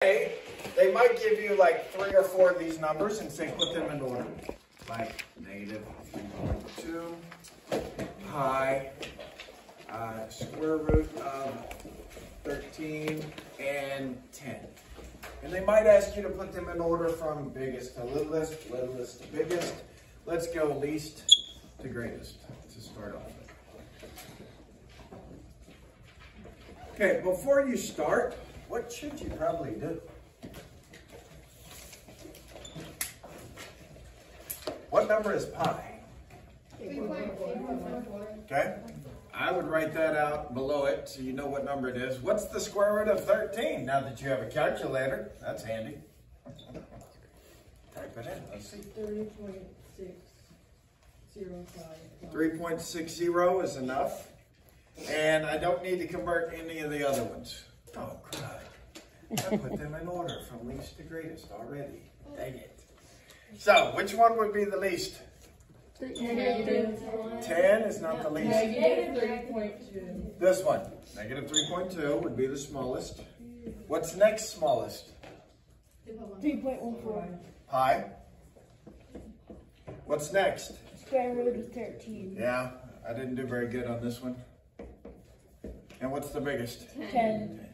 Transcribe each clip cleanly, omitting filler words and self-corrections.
They might give you like 3 or 4 of these numbers and say put them in order. Like negative 3.2 pi square root of 13 and 10. And they might ask you to put them in order from biggest to littlest, littlest to biggest. Let's go least to greatest to start off with. Okay, before you start, what should you probably do? What number is pi? 3.4. Okay. I would write that out below it so you know what number it is. What's the square root of 13? Now that you have a calculator, that's handy. Type it in. Let's see. 30.605. 3.60 is enough. And I don't need to convert any of the other ones. Oh, crud. I put them in order from least to greatest already. Dang it. So, which one would be the least? Negative 10 is not the least. Negative 3.2. This one, negative 3.2 would be the smallest. What's next smallest? 3.14. Pi. What's next? Square root of 13. Yeah, I didn't do very good on this one. And what's the biggest? 10.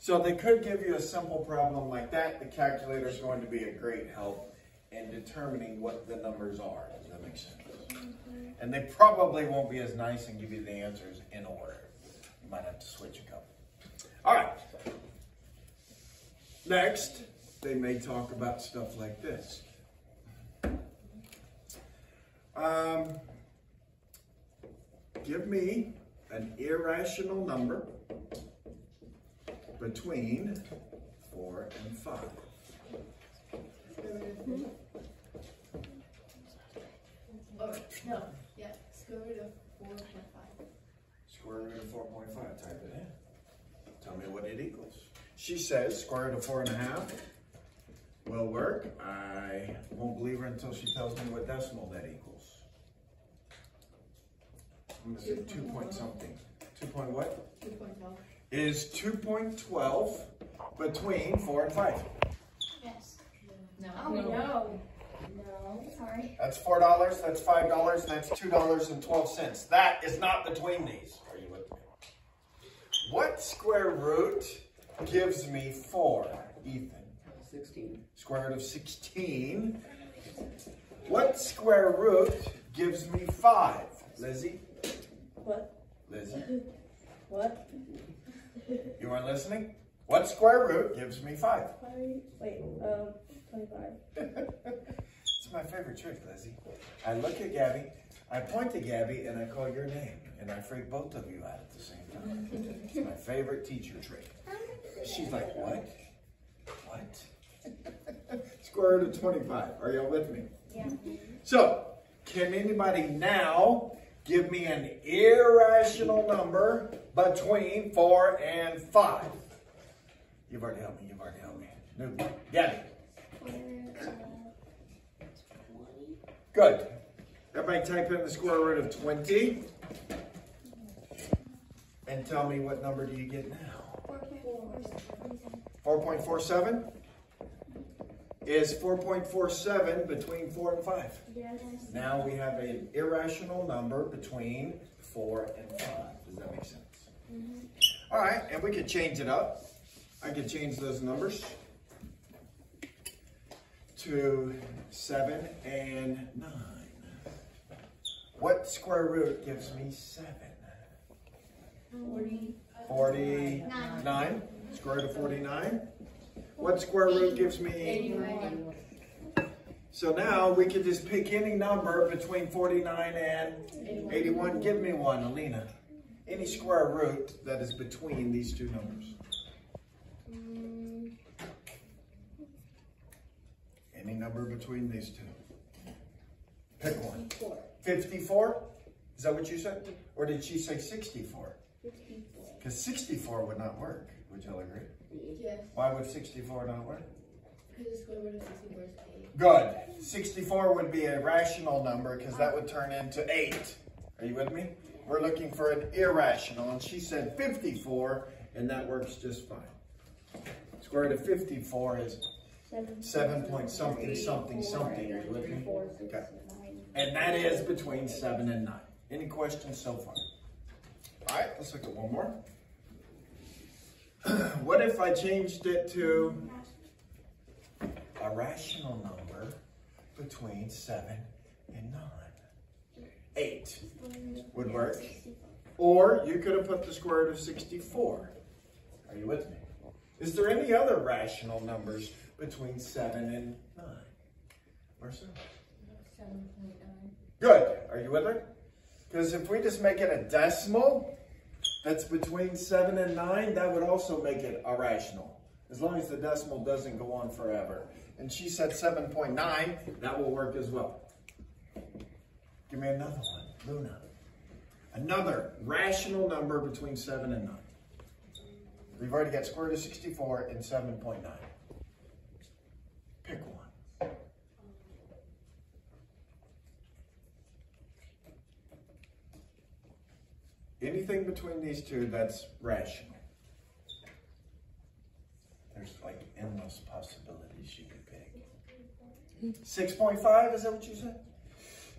So they could give you a simple problem like that. The calculator is going to be a great help in determining what the numbers are. Does that make sense? And they probably won't be as nice and give you the answers in order. You might have to switch a couple. All right. Next, they may talk about stuff like this. Give me an irrational number between 4 and 5. No, yeah, square root of 4.5. Square root of 4.5, type it in. Tell me what it equals. She says square root of 4.5 will work. I won't believe her until she tells me what decimal that equals. I'm going to say 2 point something. 2 point what? 2.12. Is 2.12 between 4 and 5? Yes. No. Oh, no. No. Sorry. That's $4, that's $5, and that's $2.12. That is not between these. Are you with me? What square root gives me 4, Ethan? 16. Square root of 16. What square root gives me 5? Lizzie? What? Lizzie? What? You weren't listening? What square root gives me 5? Wait, 25. It's my favorite trick, Lizzie. I look at Gabby, I point to Gabby, and I call your name. And I freak both of you out at the same time. It's my favorite teacher trick. She's like, what? What? Square root of 25. Are y'all with me? Yeah. So, can anybody now give me an irrational number between 4 and 5? You've already helped me. You've already helped me. No, Gabby. Good. Everybody type in the square root of 20. And tell me what number do you get now? 4.47? Is 4.47 between 4 and 5? Yes. Now we have an irrational number between 4 and 5. Does that make sense? Mm-hmm. All right, and we could change it up. I could change those numbers to 7 and 9. What square root gives me 7? 49. Square root of 49. What square root gives me 81. So now we can just pick any number between 49 and 81. Give me one, Alina. Any square root that is between these two numbers. Any number between these two. Pick one. 54? Is that what you said? Or did she say 64? 54. Because 64 would not work. Would y'all agree? Yes. Why would 64 not work? Because the square root of 64 is 8. Good. 64 would be a rational number because that would turn into 8. Are you with me? We're looking for an irrational, and she said 54, and that works just fine. Square root of 54 is 7. 7 point something, something, something. Are you with me? 4, 6, Okay. 9. And that is between 7 and 9. Any questions so far? All right, let's look at one more. What if I changed it to a rational number between 7 and 9? 8 would work. Or you could have put the square root of 64. Are you with me? Is there any other rational numbers between 7 and 9? Marcia? 7.9. Good. Are you with her? Because if we just make it a decimal that's between 7 and 9, that would also make it irrational. As long as the decimal doesn't go on forever. And she said 7.9, that will work as well. Give me another one. Luna. Another rational number between 7 and 9. We've already got square root of 64 and 7.9. Pick one. Anything between these two that's rational. There's like endless possibilities you could pick. 6.5, is that what you said?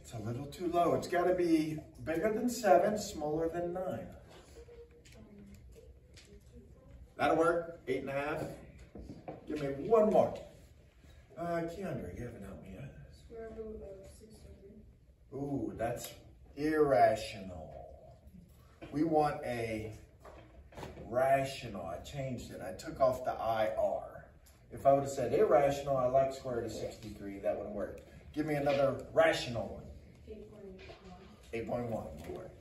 It's a little too low. It's got to be bigger than 7, smaller than 9. That'll work. 8.5. Give me one more. Keandra, you haven't helped me yet. Square root of 63. Ooh, that's irrational. We want a rational. I changed it. I took off the IR. If I would have said irrational, I like square root of 63. That would work. Give me another rational one. 8.1 will work.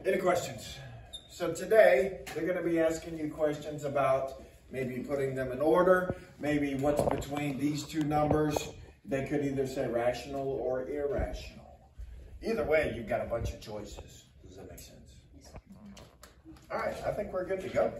Any questions? So today, they're going to be asking you questions about maybe putting them in order, maybe what's between these two numbers. They could either say rational or irrational. Either way, you've got a bunch of choices. Does that make sense? All right, I think we're good to go.